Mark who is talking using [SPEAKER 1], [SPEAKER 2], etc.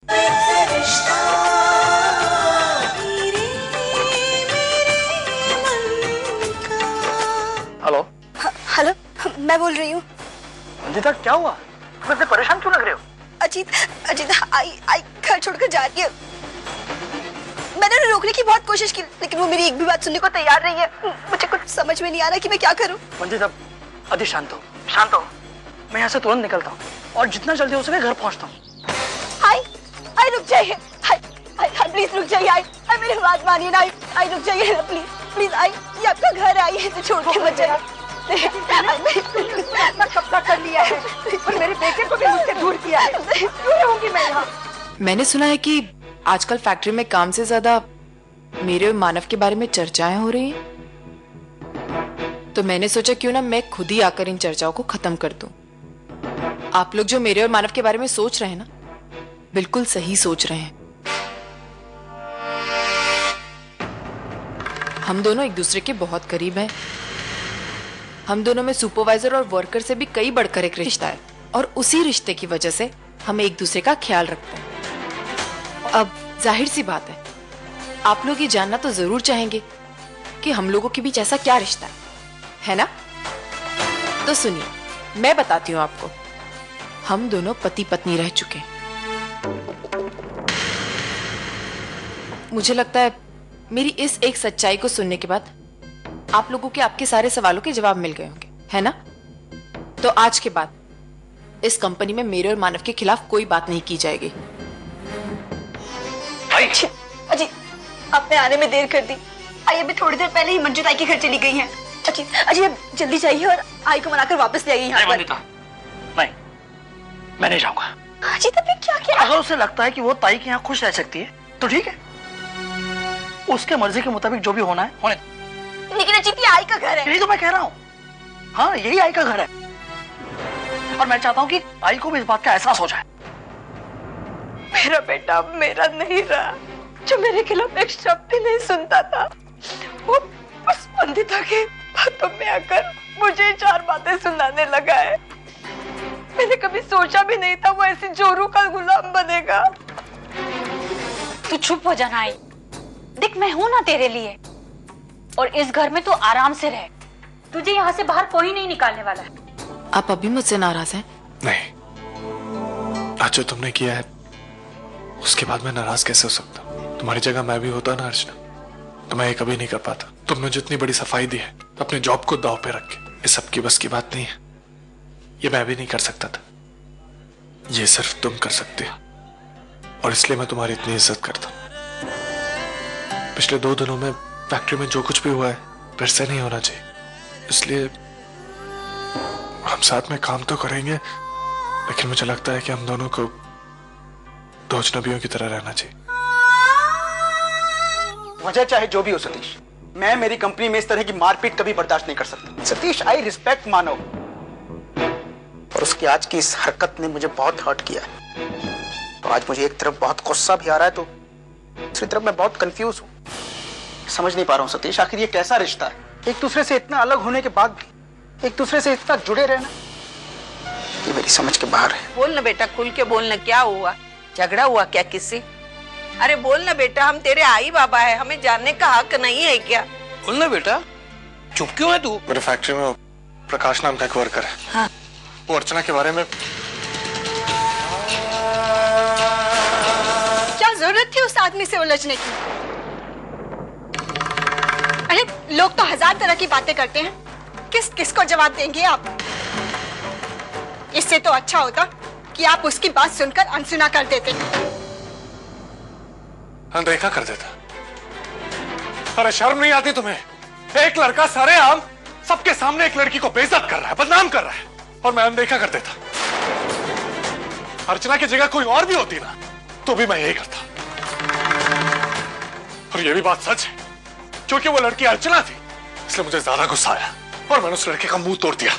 [SPEAKER 1] Hello.
[SPEAKER 2] Hello, मैं बोल रही हूँ।
[SPEAKER 1] अंजिता क्या हुआ? तुम इतने परेशान क्यों लग रहे हो?
[SPEAKER 2] अजीत, अजीत आई घर छोड़कर जा रही है। मैंने उन्हें रोकने की बहुत कोशिश की, लेकिन वो मेरी एक भी बात सुनने को तैयार नहीं है। मुझे कुछ समझ में नहीं आ रहा कि मैं क्या करूं।
[SPEAKER 1] अंजिता, अति शांत हो, शांत हो। मैं यहाँ से तुरंत निकलता हूँ और जितना जल्दी हो सके घर पहुँचता हूँ।
[SPEAKER 2] आई रुक जाइए, आई प्लीज रुक जाइए। आई मेरी बात मानिए ना। आई रुक जाइए ना प्लीज, प्लीज। आई, ये आपका घर है, आइए इसे छोड़ के मत जाइए।
[SPEAKER 3] कब्जा कर लिया है और मेरे बेटे को भी मुझसे दूर किया है। क्यों रहूंगी मैं यहाँ?
[SPEAKER 4] मैंने सुना है कि आजकल फैक्ट्री में काम से ज्यादा मेरे और मानव के बारे में चर्चाएं हो रही हैं। तो मैंने सोचा क्यों ना मैं खुद ही आकर इन चर्चाओं को खत्म कर दूं। आप लोग जो मेरे और मानव के बारे में सोच रहे हैं ना, बिल्कुल सही सोच रहे हैं। हम दोनों एक दूसरे के बहुत करीब हैं। हम दोनों में सुपरवाइजर और वर्कर से भी कई बढ़कर एक रिश्ता है, और उसी रिश्ते की वजह से हम एक दूसरे का ख्याल रखते हैं। अब जाहिर सी बात आप लोग ये जानना तो जरूर चाहेंगे कि हम लोगों के बीच ऐसा क्या रिश्ता है ना? तो सुनिए, मैं बताती हूँ आपको। हम दोनों पति पत्नी रह चुके हैं। मुझे लगता है मेरी इस एक सच्चाई को सुनने के बाद आप लोगों के आपके सारे सवालों के जवाब मिल गए होंगे, है ना? तो आज के बाद इस कंपनी में मेरे और मानव के खिलाफ कोई बात नहीं की जाएगी।
[SPEAKER 2] अजीत, आपने आने में देर कर दी। आई अभी थोड़ी देर पहले ही मंजू ताई के घर चली गई हैं। अजीत, अजीत जल्दी जाइए और आई को मनाकर वापस ले आइए यहाँ पर।
[SPEAKER 1] नहीं, मैं नहीं जाऊंगा।
[SPEAKER 2] अजीत, अभी क्या किया?
[SPEAKER 1] अगर उसे लगता है कि वो ताई के यहाँ खुश रह सकती है तो ठीक है, उसके मर्जी के मुताबिक जो भी होना है होने दो।
[SPEAKER 2] लेकिन अजीत, ये आई का घर है।
[SPEAKER 1] यही तो मैं कह रहा हूँ। हाँ, यही आई का घर है और मैं चाहता हूँ कि आई को भी इस बात का एहसास हो जाए।
[SPEAKER 3] मेरा बेटा मेरा नहीं रहा, जो मेरे खिलाफ एक शब्द भी नहीं सुनता था, वो उस वंदिता के बातों में आकर मुझे 4 बातें सुनाने लगा है। मैंने कभी सोचा भी नहीं था वो ऐसी जोरू का गुलाम बनेगा।
[SPEAKER 5] तू चुप हो जाना। आई देख, मैं हूं ना तेरे लिए, और इस घर में तू आराम से रह। तुझे यहाँ से बाहर कोई नहीं निकालने वाला है।
[SPEAKER 4] आप अभी मुझसे नाराज हैं?
[SPEAKER 6] नहीं, आज जो तुमने किया है उसके बाद मैं नाराज कैसे हो सकता? तुम्हारी जगह मैं भी होता ना अर्चना, तो मैं ये कभी नहीं कर पाता। तुमने जितनी बड़ी सफाई दी है अपने जॉब को दांव पे रख के, ये सबकी बस की बात नहीं है। ये मैं भी नहीं कर सकता था, ये सिर्फ तुम कर सकते हो, और इसलिए मैं तुम्हारी इतनी इज्जत करता हूं। पिछले 2 दिनों में फैक्ट्री में जो कुछ भी हुआ है फिर से नहीं होना चाहिए, इसलिए हम साथ में काम तो करेंगे, लेकिन मुझे लगता है कि हम दोनों को 2 अजनबियों की तरह रहना चाहिए।
[SPEAKER 7] वजह चाहे जो भी हो सतीश, मैं मेरी कंपनी में इस तरह की मारपीट कभी बर्दाश्त नहीं कर सकता। सतीश, आई रिस्पेक्ट मानव, और उसकी आज की इस हरकत ने मुझे बहुत हर्ट किया है। तो आज मुझे एक तरफ बहुत गुस्सा भी आ रहा है, तो दूसरी तरफ मैं बहुत कंफ्यूज हूँ। समझ नहीं पा रहा हूँ सतीश, आखिर ये कैसा रिश्ता है? एक दूसरे से इतना अलग होने के बाद भी एक दूसरे से इतना जुड़े रहना, ये मेरी समझ के बाहर है।
[SPEAKER 3] बोल ना बेटा, खुल के बोलना। क्या हुआ? झगड़ा हुआ क्या किससे? अरे बोल ना बेटा, हम तेरे आई बाबा है, हमें जानने का हक नहीं है क्या?
[SPEAKER 1] बोल ना बेटा, चुप क्यों है तू?
[SPEAKER 6] मेरे फैक्ट्री में प्रकाश नाम का एक वर्कर है।
[SPEAKER 3] हाँ।
[SPEAKER 6] वो अर्चना के बारे में
[SPEAKER 2] क्या जरूरत थी उस आदमी से उलझने की? अरे लोग तो 1000 तरह की बातें करते हैं, किसको जवाब देंगे आप? इससे तो अच्छा होता कि आप उसकी बात सुनकर अनसुना कर देते।
[SPEAKER 6] अनदेखा कर देता। अरे शर्म नहीं आती तुम्हें? एक लड़का सरेआम सबके सामने एक लड़की को बेइज्जत कर रहा है, बदनाम कर रहा है, और मैं अनदेखा कर देता। अर्चना की जगह कोई और भी होती ना तो भी मैं यही करता। और ये भी बात सच है, क्योंकि वो लड़की अर्चना थी इसलिए मुझे ज्यादा गुस्सा आया और मैंने उस लड़के का मुंह तोड़ दिया।